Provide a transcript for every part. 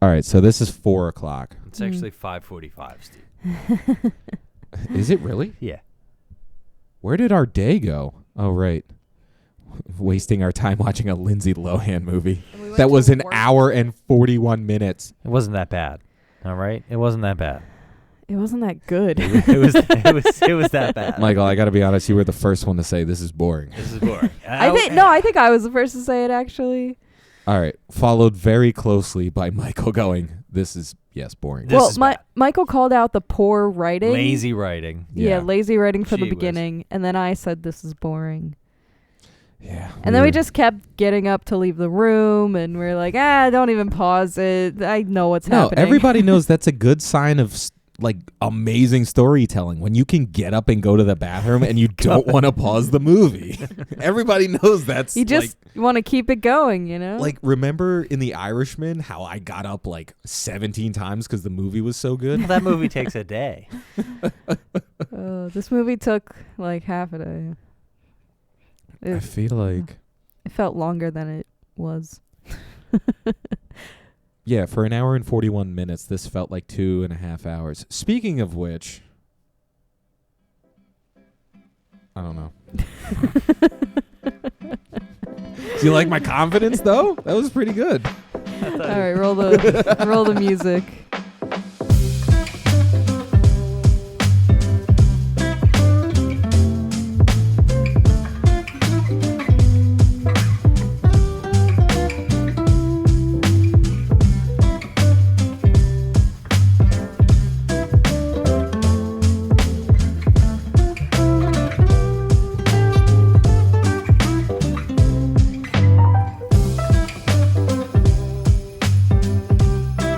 All right, so this is 4 o'clock. It's actually 5:45, Steve. Is it really? Yeah. Where did our day go? Oh, right. Wasting our time watching a Lindsay Lohan movie. That was an hour and 41 minutes. It wasn't that bad. All right? It wasn't that bad. It wasn't that good. It was that bad. Michael, I got to be honest, you were the first one to say this is boring. This is boring. I think I was the first to say it, actually. All right. Followed very closely by Michael going, this is, yes, boring. This is bad. Michael called out the poor writing. Lazy writing. Yeah, lazy writing from the Gee whiz. beginning. And then I said, this is boring. Yeah. And then we just kept getting up to leave the room, and we're like, don't even pause it. I know what's happening. No, everybody knows that's a good sign of amazing storytelling when you can get up and go to the bathroom and you don't want to pause the movie. Everybody knows that's you just want to keep it going, you know? Like, remember in The Irishman how I got up 17 times because the movie was so good? Well, that movie takes a day. This movie took half a day. I feel like it felt longer than it was. yeah, for an hour and 41 minutes, this felt like 2.5 hours. Speaking of which, I don't know. Do you like my confidence, though? That was pretty good. All right, roll the music.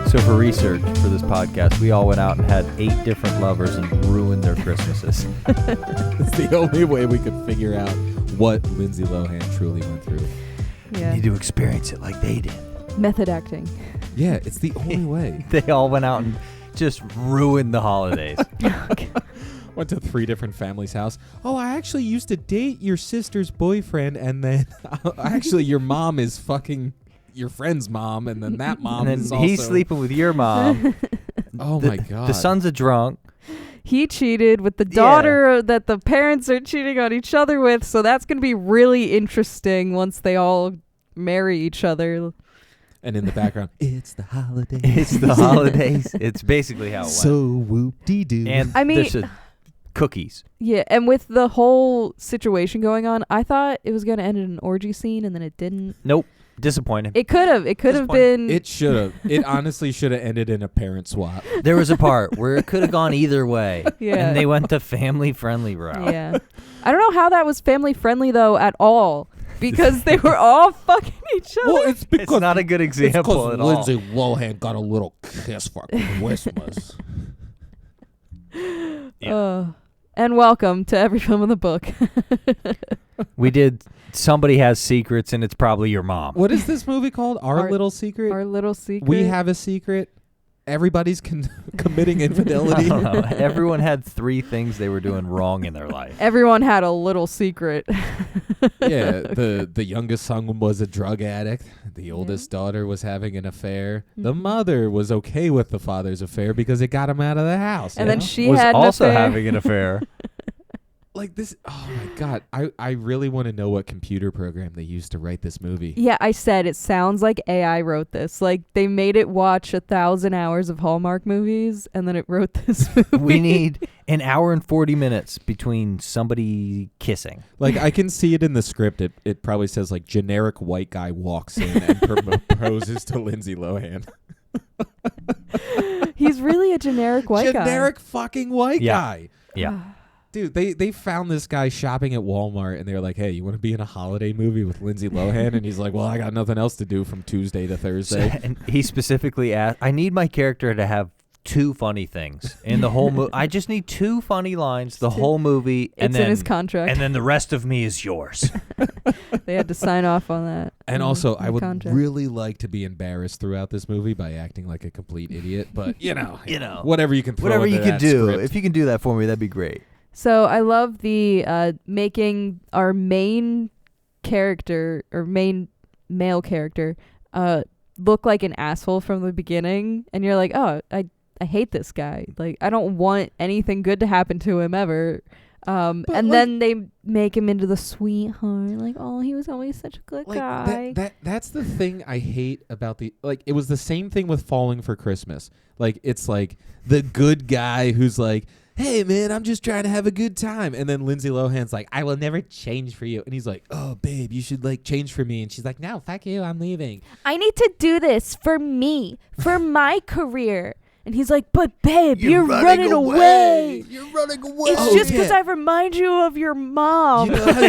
So for research for this podcast, we all went out and had 8 different lovers and ruined their Christmases. It's the only way we could figure out what Lindsay Lohan truly went through. Yeah. You need to experience it like they did. Method acting. Yeah, it's the only way. They all went out and just ruined the holidays. Went to 3 different families' house. Oh, I actually used to date your sister's boyfriend, and then actually your mom is fucking your friend's mom, and then that mom and is then also... he's sleeping with your mom. Oh, my God. The son's a drunk. He cheated with the daughter that the parents are cheating on each other with, so that's going to be really interesting once they all marry each other. And in the background, it's the holidays. It's the holidays. It's basically how it went. So whoop-de-doo. And I mean... there's cookies. Yeah, and with the whole situation going on, I thought it was going to end in an orgy scene, and then it didn't. Nope. Disappointed. It could have. It could have been. It should have. It honestly should have ended in a parent swap. There was a part where it could have gone either way. Yeah. And they went the family-friendly route. Yeah. I don't know how that was family-friendly, though, at all. Because they were all fucking each other. Well, it's because It's not a good example at all. Lindsay Lohan got a little kiss for Christmas. Yeah. And welcome to Every Film in the Book. We did Somebody Has Secrets, and it's probably your mom. What is this movie called? Our Little Secret? Our Little Secret. We Have a Secret. Everybody's committing infidelity. I don't know. Everyone had 3 things they were doing wrong in their life. Everyone had a little secret. Yeah, the youngest son was a drug addict. The oldest daughter was having an affair. Mm-hmm. The mother was okay with the father's affair because it got him out of the house. And then she was had also an affair. having an affair. Like this, oh my God. I really want to know what computer program they used to write this movie. Yeah, I said it sounds like AI wrote this. Like they made it watch 1,000 hours of Hallmark movies, and then it wrote this movie. We need an hour and 40 minutes between somebody kissing. Like I can see it in the script. It probably says like generic white guy walks in and proposes to Lindsay Lohan. He's really a generic white guy. Generic fucking white guy. Yeah. Dude, they found this guy shopping at Walmart, and they're like, hey, you want to be in a holiday movie with Lindsay Lohan? And he's like, well, I got nothing else to do from Tuesday to Thursday. And he specifically asked, I need my character to have 2 funny things in the whole movie. I just need 2 funny lines the whole movie. And It's then, in his contract. And then the rest of me is yours. They had to sign off on that. And also, I would contract. really like to be embarrassed throughout this movie by acting like a complete idiot. But, you know, know. whatever you can throw Whatever into you can that do. script. If you can do that for me, that'd be great. So I love the making our main character or main male character look like an asshole from the beginning, and you're like, oh, I hate this guy. Like, I don't want anything good to happen to him ever. And then they make him into the sweetheart. Like, oh, he was always such a good guy. That's the thing I hate about it was the same thing with Falling for Christmas. Like, it's like the good guy who's like, hey, man, I'm just trying to have a good time. And then Lindsay Lohan's like, I will never change for you. And he's like, oh, babe, you should, like, change for me. And she's like, no, fuck you, I'm leaving. I need to do this for me, for my career. And he's like, but, babe, you're running away. You're running away. It's just because I remind you of your mom. You know how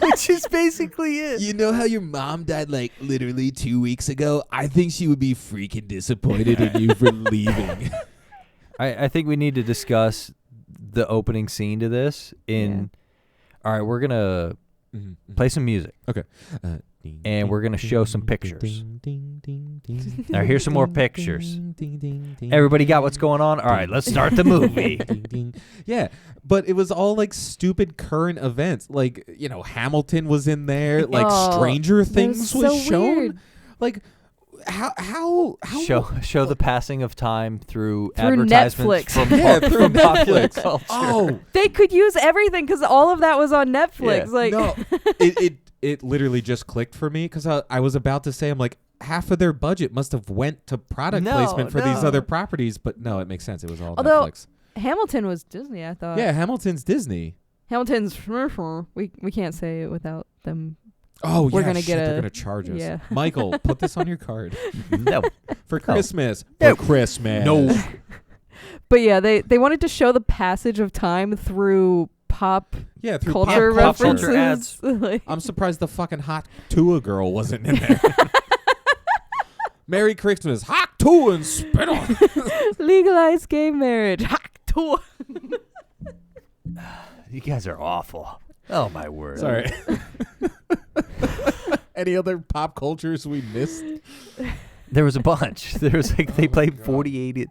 Which is basically it. You know how your mom died, like, literally 2 weeks ago? I think she would be freaking disappointed in you for leaving. I think we need to discuss the opening scene to this. All right, we're going to play some music. Okay. And we're going to show some pictures. Now, here's some more pictures. Everybody got what's going on? All right, let's start the movie. Yeah, but it was all, like, stupid current events. Like, Hamilton was in there. Like, Stranger Things was shown. Weird. Like, how show the passing of time through advertisements Netflix. from popular culture. Oh, They could use everything because all of that was on Netflix. Yeah. Like, no, it literally just clicked for me because I was about to say, I'm like, half of their budget must have went to product placement for these other properties, but no, it makes sense. It was all Netflix. Hamilton was Disney, I thought. Yeah, Hamilton's Disney. Hamilton's we can't say it without them. Oh, We're yeah, gonna they're gonna charge us. Yeah. Michael, put this on your card. No. For Christmas. No. For Christmas. No. But yeah, they wanted to show the passage of time through pop through culture pop references. culture ads. Like, I'm surprised the fucking Hot Tua girl wasn't in there. Merry Christmas. Hot Tua and spit on. legalize gay marriage. You guys are awful. Oh, my word. Sorry. Any other pop cultures we missed? There was a bunch. There was they played 48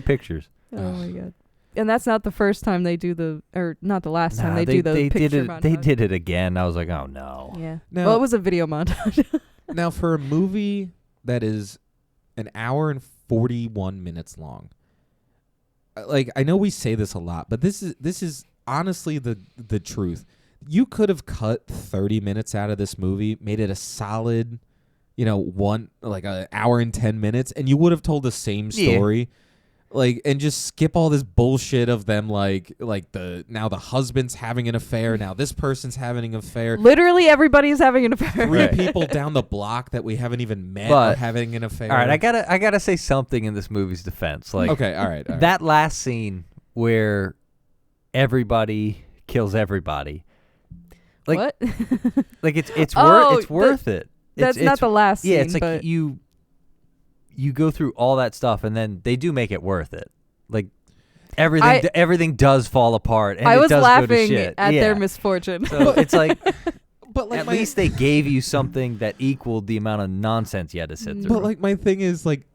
pictures. Oh my god. And that's not the first time they do not the last time they do the they picture did it. montage. They did it again. I was like, oh no. Yeah. Now- Well, it was a video montage. Now, for a movie that is an hour and 41 minutes long, like, I know we say this a lot, but this is honestly the truth. You could have cut 30 minutes out of this movie, made it a solid, an hour and 10 minutes, and you would have told the same story. Like, and just skip all this bullshit of them, like now the husband's having an affair, now this person's having an affair. Literally everybody's having an affair. Three people down the block that we haven't even met are having an affair. All right, I gotta say something in this movie's defense. Like, okay, all right. That last scene where everybody kills everybody. Like, what? Like it's Oh, worth it. That's not the last scene. Yeah, it's like but you go through all that stuff and then they do make it worth it. Like everything does fall apart and I it was does laughing go to shit. at their misfortune. So it's like, but like at least they gave you something that equaled the amount of nonsense you had to sit through. But like my thing is, like,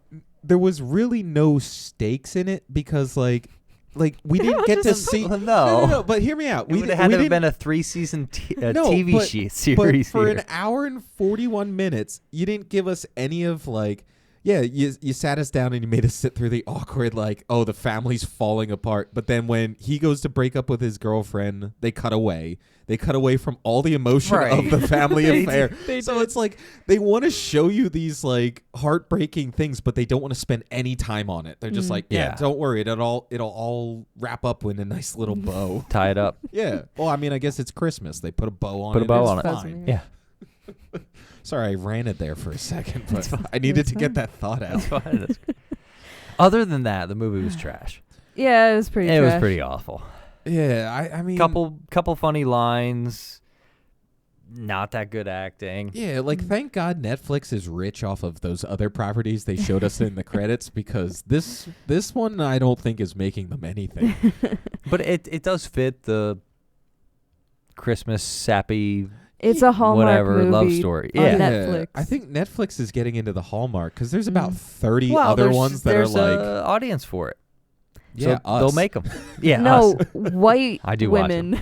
there was really no stakes in it because like we didn't get to see. No. But hear me out. It would have been a 3-season TV series. But for here. an hour and 41 minutes, you didn't give us any of like. Yeah, you sat us down and you made us sit through the awkward, like, oh, the family's falling apart. But then when he goes to break up with his girlfriend, they cut away. They cut away from all the emotion of the family affair. So it's like they want to show you these like heartbreaking things, but they don't want to spend any time on it. They're just like, yeah, don't worry, it'll all wrap up in a nice little bow. Tie it up. Yeah. Well, I mean, I guess it's Christmas. They put a bow on it. Put a bow on it's it. fine. Yeah. Sorry, I ran it there for a second, but I needed to get that thought out. That's fine. Other than that, the movie was trash. Yeah, it was pretty It trash. was pretty awful. Yeah, I mean, couple funny lines. Not that good acting. Yeah, like thank God Netflix is rich off of those other properties they showed us in the credits, because this one I don't think is making them anything. But it does fit the Christmas sappy. It's a Hallmark whatever movie love story. on Yeah. Netflix. I think Netflix is getting into the Hallmark because there's about 30 Well, other ones that are there's like a audience for it. Yeah, so they'll us. make them. Yeah, no, us. white I do watch women.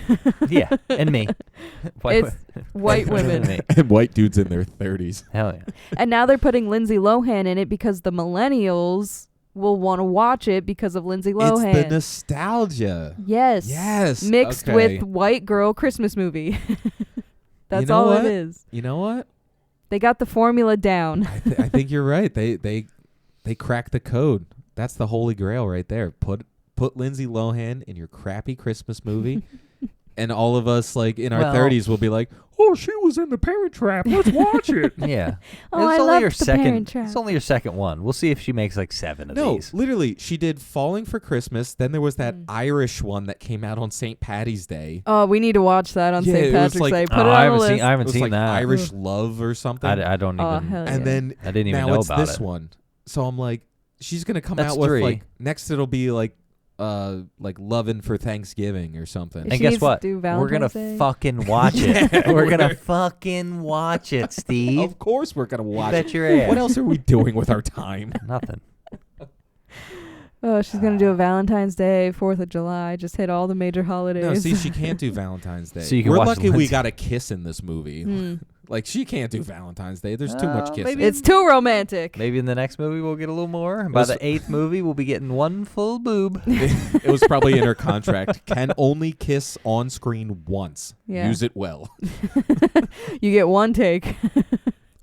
Yeah, and me. It's white women. Me. And white dudes in their 30s. Hell yeah. And now they're putting Lindsay Lohan in it because the millennials will want to watch it because of Lindsay Lohan. It's the nostalgia. Yes. Yes. Mixed okay. with white girl Christmas movie. That's You know all what? it is. You know what? They got the formula down. I think you're right. They cracked the code. That's the holy grail right there. Put Lindsay Lohan in your crappy Christmas movie, and all of us like in our 30s will be like, "Oh, she was in The Parent Trap. Let's watch it." Yeah. Oh, I only love your The second. Parent Trap. It's only your second one. We'll see if she makes like 7 of No, these. literally, she did Falling for Christmas. Then there was that Mm. Irish one that came out on St. Patty's Day. Oh, we need to watch that on Yeah, St. it was Patrick's like- Day. Put Oh, it I on the haven't seen. list. I It haven't was seen like that. Irish Love or something. I don't Oh, even. hell yeah. And then I didn't even now know it's about this it. one. So I'm like, she's gonna come That's out with 3. like next. It'll be like Lovin' for Thanksgiving or something. She And guess needs to what? do We're gonna Valentine's Day. fucking watch it. Yeah, We're we're gonna gonna- fucking watch it, Steve. Of course, we're gonna watch Bet it. your ass. What else are we doing with our time? Nothing. Oh, she's going to do a Valentine's Day, 4th of July. Just hit all the major holidays. No, see, she can't do Valentine's Day. So you can we're watch lucky we Lindsay. got a kiss in this movie. Hmm. Like she can't do Valentine's Day. There's too much kissing. maybe It's too romantic. Maybe in the next movie we'll get a little more. And by Was- the 8th movie we'll be getting 1 full boob. It was probably in her contract. Can only kiss on screen once. Yeah. Use it well. You get one take.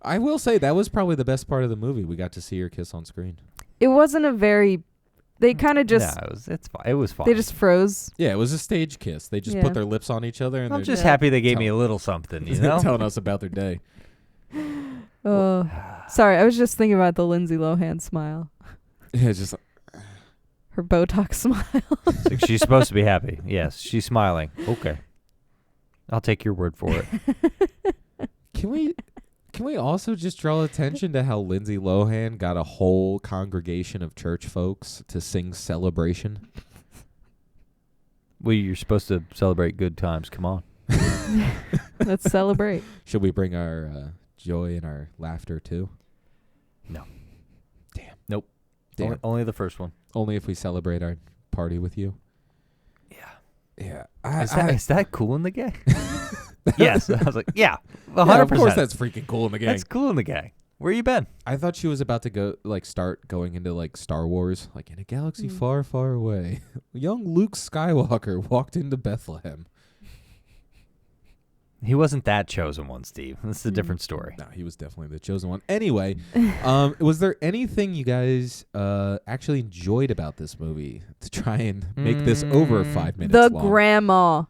I will say that was probably the best part of the movie. We got to see her kiss on screen. It wasn't a very... They kind of just... No, it's fine. It was fine. They just froze. Yeah, it was a stage kiss. They just Yeah. put their lips on each other and I'm they're just Yeah. happy they gave me a little something, you know? telling us about their day. Oh, sorry. I was just thinking about the Lindsay Lohan smile. Yeah, just Her Botox smile. It's like she's supposed to be happy. Yes, she's smiling. Okay. I'll take your word for it. Can we also just draw attention to how Lindsay Lohan got a whole congregation of church folks to sing Celebration? Well, you're supposed to celebrate good times. Come on. Let's celebrate. Should we bring our joy and our laughter too? No. Damn. Nope. Damn. Only the first one. Only if we celebrate our party with you. Yeah. Yeah. Is that cool in the gang? Yes. I was like, yeah, 100%. Yeah, of course that's freaking cool in the gang. That's cool in the gang. Where you been? I thought she was about to go start going into like Star Wars, like in a galaxy Mm. far, far away. Young Luke Skywalker walked into Bethlehem. He wasn't that chosen one, Steve. This is a Mm. different story. No, he was definitely the chosen one. Anyway, was there anything you guys actually enjoyed about this movie to try and make this over 5 minutes The long? grandma.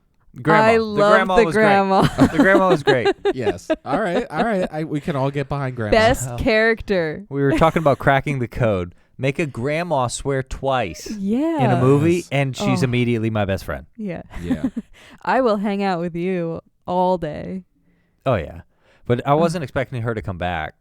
Grandma. I The love grandma the was grandma. Great. The grandma was great. Yes. All right. We can all get behind grandma. Best Wow. character. We were talking about cracking the code. Make a grandma swear twice Yeah. in a movie, Yes. and she's Oh. immediately my best friend. Yeah. Yeah. I will hang out with you all day. Oh, yeah. But I wasn't expecting her to come back.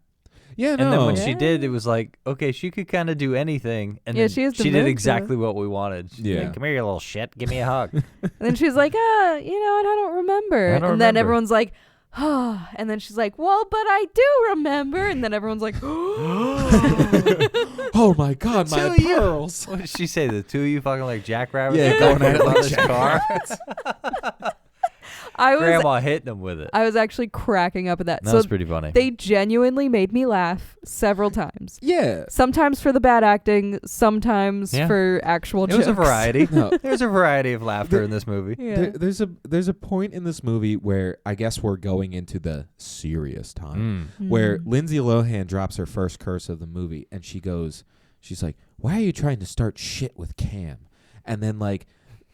Yeah. And then when Yeah. she did, it was like, okay, she could kind of do anything. And Yeah, then she has the she moves, did yeah. exactly what we wanted. She's Yeah. like, come here, you little shit. Give me a hug. And then she's like, you know what? I don't remember. I don't and then remember. everyone's like, oh. And then she's like, well, but I do remember. And then everyone's like, Oh my God, my Two you- pearls. What did she say? The two of you fucking like jackrabbits? Yeah, going going at it on like this car? Grandma hitting him with it. I was actually cracking up at that. That So was pretty funny. they genuinely made me laugh several times. Yeah. Sometimes for the bad acting, sometimes Yeah. for actual It jokes. was a variety. No. There's a variety of laughter in this movie. Yeah. There's a point in this movie where I guess we're going into the serious time. Mm. Where Mm. Lindsay Lohan drops her first curse of the movie, and she's like, "Why are you trying to start shit with Cam?" And then like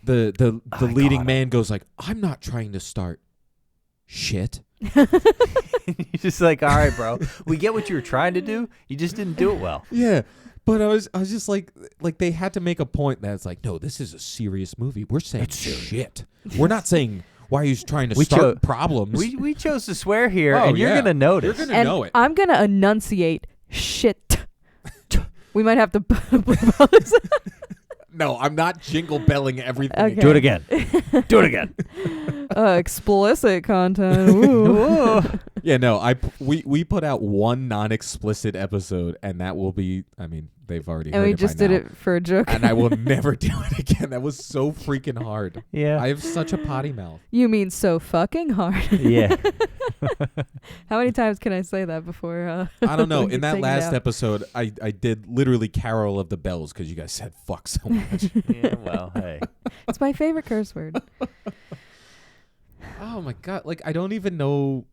the I leading got man goes like, "I'm not trying to start shit." You're just like, all right, bro. We get what you were trying to do. You just didn't do it well. Yeah, but I was just like they had to make a point that it's like, no, this is a serious movie. We're saying It's serious. shit. We're not saying why are you trying to We start problems. We chose to swear here, Oh, and you're yeah. gonna notice. You're gonna And know it. I'm going to enunciate shit. We might have to bleep all this. No, I'm not jingle belling everything. Okay. Do it again. Do it again. Explicit content. Ooh. Yeah, no, we put out one non-explicit episode, and that will be. I mean, they've already. And heard we it just by did now, it for a joke. and I will never do it again. That was so freaking hard. Yeah. I have such a potty mouth. You mean so fucking hard? Yeah. How many times can I say that before? I don't know. we In that take it last out? episode, I did literally Carol of the Bells because you guys said fuck so much. Yeah, well, hey. It's my favorite curse word. Oh my god! Like I don't even know.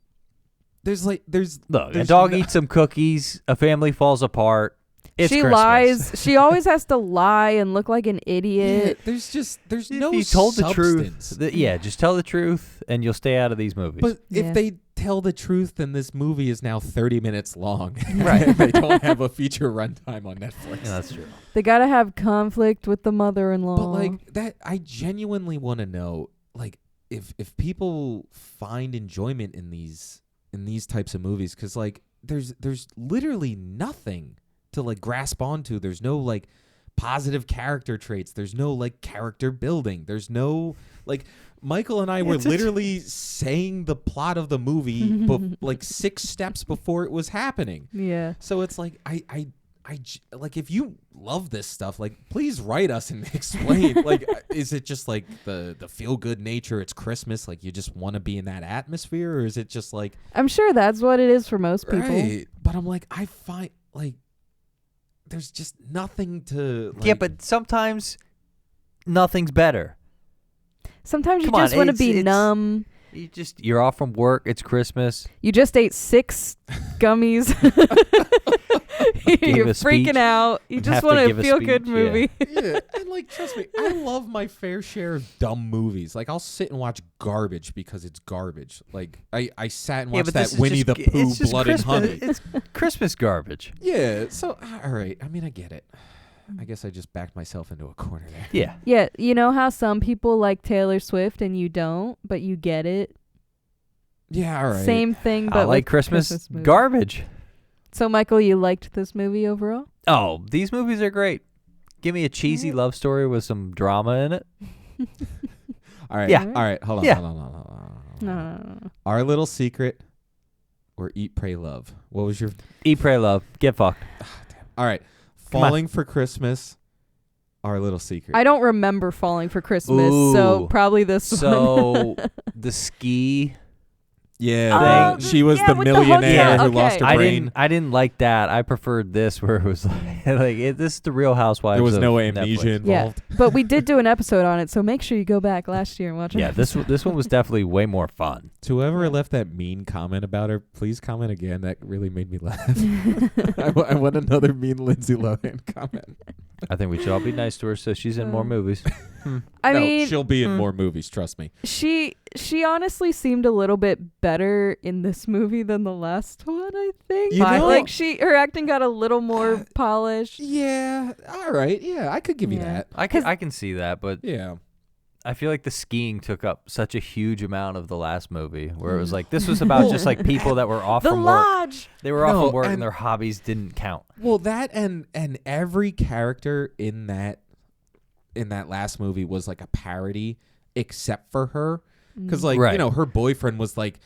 There's Look, a there's dog no- eats some cookies, a family falls apart. It's She Christmas. lies. She always has to lie and look like an Yeah, idiot. there's If no you told the substance. truth, just tell the truth, and you'll stay out of these movies. But Yeah. if they tell the truth, then this movie is now 30 minutes long. Right. They don't have a feature runtime on Netflix. Yeah, that's true. They gotta have conflict with the mother-in-law. But like that, I genuinely want to know, like, if people find enjoyment in these types of movies, because like there's literally nothing to like grasp onto. There's no like positive character traits. There's no like character building. There's no like Michael and I were literally saying the plot of the movie, like 6 steps before it was happening. Yeah. So it's like like if you love this stuff, like please write us and explain. Like, is it just like the feel good nature? It's Christmas, like you just want to be in that atmosphere, or is it just like I'm sure that's what it is for most people. right? But I'm like, I find like there's just nothing to. Like, Yeah, but sometimes nothing's better. Sometimes you Come on, just want to be it's- numb. You're off from work. It's Christmas. You just ate 6 gummies. You're a speech. freaking out. You Have just to want give a a feel good speech, yeah. movie. yeah, and like trust me, I love my fair share of dumb movies. Like I'll sit and watch garbage because it's garbage. Like I sat and watched that Winnie the Pooh Blood and Honey. It's Christmas garbage. Yeah, so all right. I mean, I get it. I guess I just backed myself into a corner there. Yeah. Yeah, you know how some people like Taylor Swift and you don't, but you get it? Yeah, all right. Same thing, but I like with Christmas movies. garbage. So, Michael, you liked this movie overall? Oh, these movies are great. Give me a cheesy love story with some drama in it. All right. Yeah. All right. Hold on. Yeah. Hold on. Hold on. No. Our Little Secret or Eat, Pray, Love? What was your... Eat, pray, love. Get fucked. All right. Come on. Falling for Christmas, Our Little Secret. I don't remember Falling for Christmas, so Ooh. probably this one. So the ski. Yeah, Oh, she was yeah, the with the millionaire hotel. who lost her Okay. brain. I didn't like that. I preferred this where it was this is the Real Housewives. There was of no Netflix. amnesia Yeah, involved. but we did do an episode on it, so make sure you go back last year and watch it. Yeah, this one was definitely way more fun. To whoever left that mean comment about her, please comment again. That really made me laugh. I want another mean Lindsay Lohan comment. I think we should all be nice to her so she's in more movies. I No, mean, she'll be in more movies, trust me. she honestly seemed a little bit better in this movie than the last one, I think. You know- Like her acting got a little more polished. Yeah, all right. Yeah, I could give you Yeah. that. I can see that, but Yeah. I feel like the skiing took up such a huge amount of the last movie where it was like this was about just like people that were off The from work. Lodge. They were off No, from work and and- their hobbies didn't count. Well, that and every character in that last movie was like a parody except for her. Because, like, Right. you know, her boyfriend was like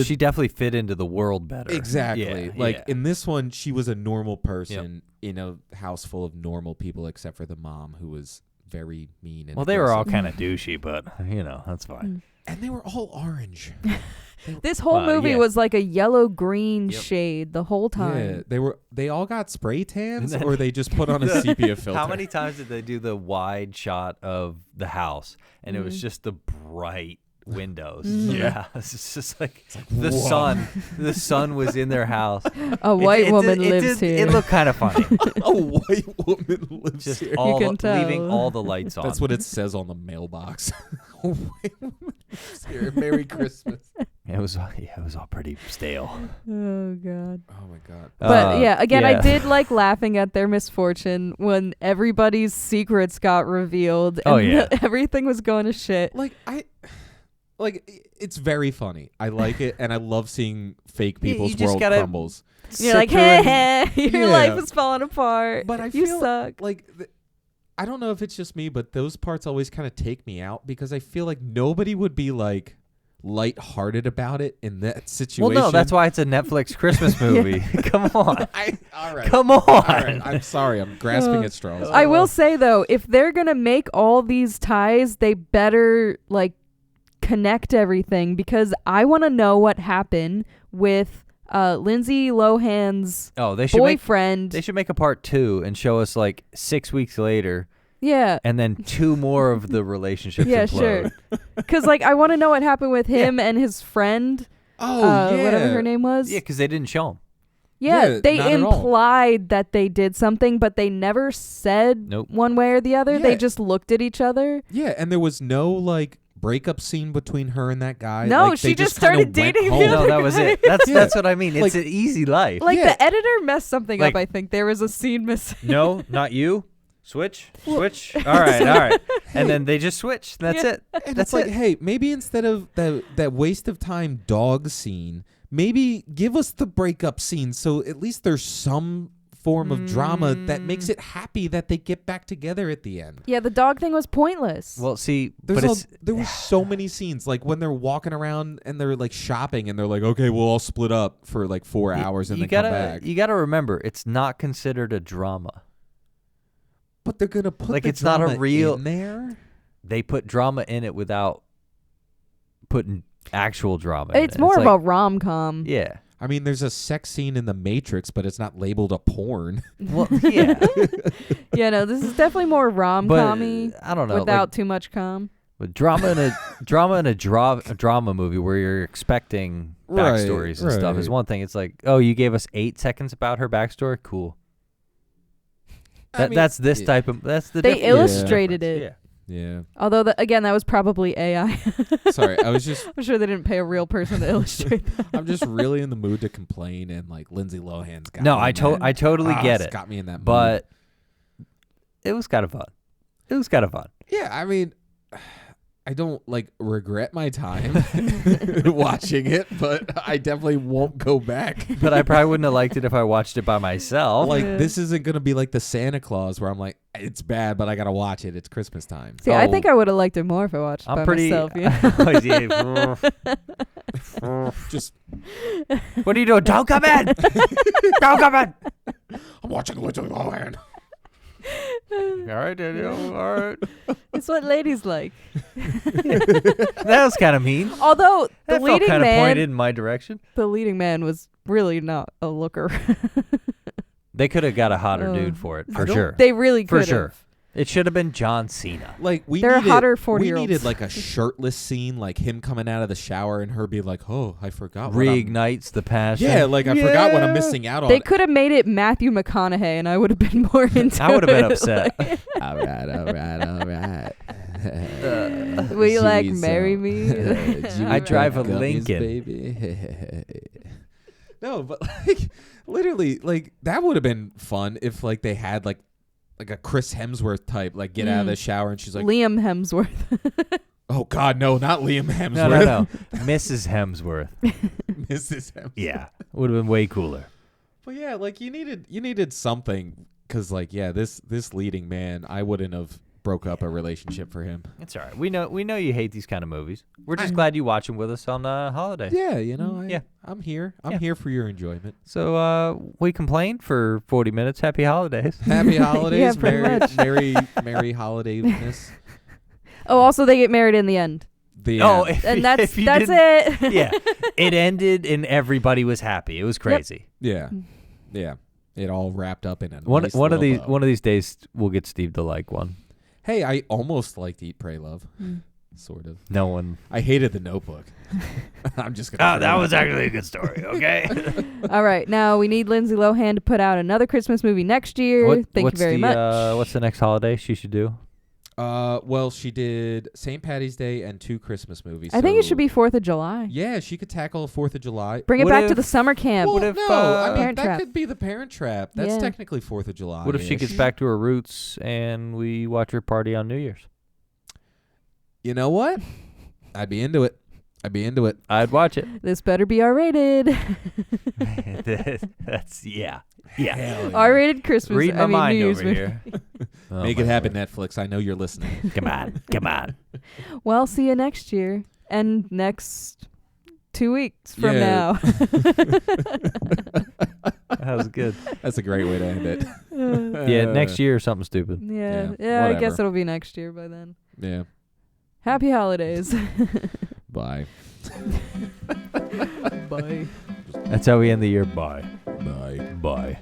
She definitely fit into the world better. exactly. Yeah, like yeah. in this one, she was a normal person in a house full of normal people except for the mom who was very mean. And Well, they were all aggressive. kind of douchey, but that's Mm. fine. And they were all orange. This whole movie yeah. was like a yellow-green Yep. shade the whole time. Yeah, they all got spray tans, And then- or they just put on a sepia filter. How many times did they do the wide shot of the house and it was Mhm. just the bright windows? Mhm. Yeah, it's just like the whoa. sun was in their house. A white woman it lives here. It looked kind of funny. A white woman lives Just here. all can tell. leaving all the lights on. That's what it says on the mailbox. A white woman lives here. Merry Christmas. It was all pretty stale. Oh god. Oh my god. But yeah, again, I yeah. did like laughing at their misfortune when everybody's secrets got revealed and Oh, yeah. everything was going to shit. It's very funny. I like it, and I love seeing fake You people's just world gotta- crumbles. You're like, Sit through hey, and- your Yeah. life is falling apart. But I you feel suck. like I don't know if it's just me, but those parts always kind of take me out because I feel like nobody would be like, lighthearted about it in that situation. Well, no, that's why it's a Netflix Christmas movie. Come on. All right. Come on. All right. I'm sorry. I'm grasping at straws. I will say though, if they're gonna make all these ties, they better like connect everything, because I want to know what happened with Lindsay Lohan's boyfriend. They should make a part 2 and show us like 6 weeks later. Yeah. And then 2 more of the relationships. Yeah, implode. sure. Because like I want to know what happened with him and his friend. Whatever her name was. Yeah, because they didn't show him. Yeah, they implied that they did something, but they never said one way or the other. Yeah. They just looked at each other. Yeah, and there was no like breakup scene between her and that guy. No, like, she they just kinda started went dating home. him. No, that was it. That's what I mean. It's an easy life. Like the editor messed something Like- up. I think there was a scene missing. No, not you. Switch. All right. And then they just switch. That's it. And That's it's like, it. hey, maybe instead of that waste of time dog scene, maybe give us the breakup scene so at least there's some form of drama that makes it happy that they get back together at the end. Yeah, the dog thing was pointless. Well, see, There was so many scenes, like when they're walking around and they're like shopping and they're like, okay, we'll all split up for like 4 hours and then come back. You gotta remember, it's not considered a drama. But they're gonna put Like, the it's not a drama real- in there. They put drama in it without putting actual drama in it. It's more like, of a rom-com. Yeah. I mean, there's a sex scene in The Matrix, but it's not labeled a porn. Well, yeah. Yeah, no, this is definitely more rom-com-y But I don't know. without too much com. With drama in a drama movie where you're expecting backstories and stuff is one thing. It's like, oh, you gave us 8 seconds about her backstory. Cool. That's the They difference. illustrated it. Yeah. Yeah. Although, again, that was probably AI. Sorry, I was just I'm sure they didn't pay a real person to illustrate that. I'm just really in the mood to complain, and like Lindsay Lohan's got No, me I in that. I totally get It's it. got me in that mood. But it was kind of fun. Yeah, I mean, I don't like regret my time watching it, but I definitely won't go back. But I probably wouldn't have liked it if I watched it by myself. Like Yeah. this isn't gonna be like the Santa Claus where I'm like, it's bad, but I gotta watch it. It's Christmas time. See, I think I would have liked it more if I watched it I'm by pretty. myself. Yeah. Just What are you doing? Don't come in. Don't come in. I'm watching Lindsay Lohan. All right, Daniel. All right. It's what ladies like. That was kind of mean. Although the That felt leading kind of pointed man, in my direction. the leading man was really not a looker. They could have got a hotter dude for it, for sure. They really For could sure. have. It should have been John Cena. Like They're hotter 40-year-olds. We needed like a shirtless scene, like him coming out of the shower and her be like, "Oh, I forgot." what I'm-" Reignites the passion. Yeah, like I forgot what I'm missing out on. They could have made it Matthew McConaughey, and I would have been more into it. I would have been upset. Like, all right. will you like Jeez, marry me? I drive a Gummies, Lincoln. baby. No, but like literally, like that would have been fun if like they had like a Chris Hemsworth type, like get out of the shower and she's like, Liam Hemsworth. "Oh God, no, not Liam Hemsworth." No. Mrs. Hemsworth. Mrs. Hemsworth. Yeah. Would have been way cooler. But yeah, like you needed something because like this leading man, I wouldn't have broke up a relationship for him. It's all right. We know you hate these kind of movies. We're just glad you watch them with us on holiday. Yeah, I'm here. I'm here for your enjoyment. So we complained for 40 minutes. Happy holidays. Happy holidays, Yeah, pretty much. merry holidayness. Oh, also they get married in the end, and that's if you that's didn't- it. Yeah. It ended and everybody was happy. It was crazy. Yeah. It all wrapped up in a One nice of little these bow. one of these days we'll get Steve to like one. Hey, I almost liked Eat, Pray, Love. Sort of. No one. I hated The Notebook. I'm just gonna. Oh, that was actually a good story. Okay. All right, now we need Lindsay Lohan to put out another Christmas movie next year. Thank you very much. What's the next holiday she should do? Well, she did St. Patty's Day and 2 Christmas movies. I think it so- should be 4th of July. Yeah, she could tackle 4th of July. Bring it What back to if- the summer camp. Well, What if, no, I mean, Parent that Trap. could be the Parent Trap. That's Yeah. technically 4th of July. What if she gets back to her roots and we watch her party on New Year's? You know what? I'd be into it. I'd watch it. This better be R-rated. That's yeah. Hell yeah. R-rated Christmas. Read my New mind Year's over movie. here. Oh, Make my it happen, Lord. Netflix. I know you're listening. Come on. Well, see you next year. And next 2 weeks from now. That was good. That's a great way to end it. Yeah, next year or something stupid. Yeah, Yeah, I guess whatever. it'll be next year by then. Yeah. Happy holidays. Bye. Bye. That's how we end the year. Bye. Bye. Bye.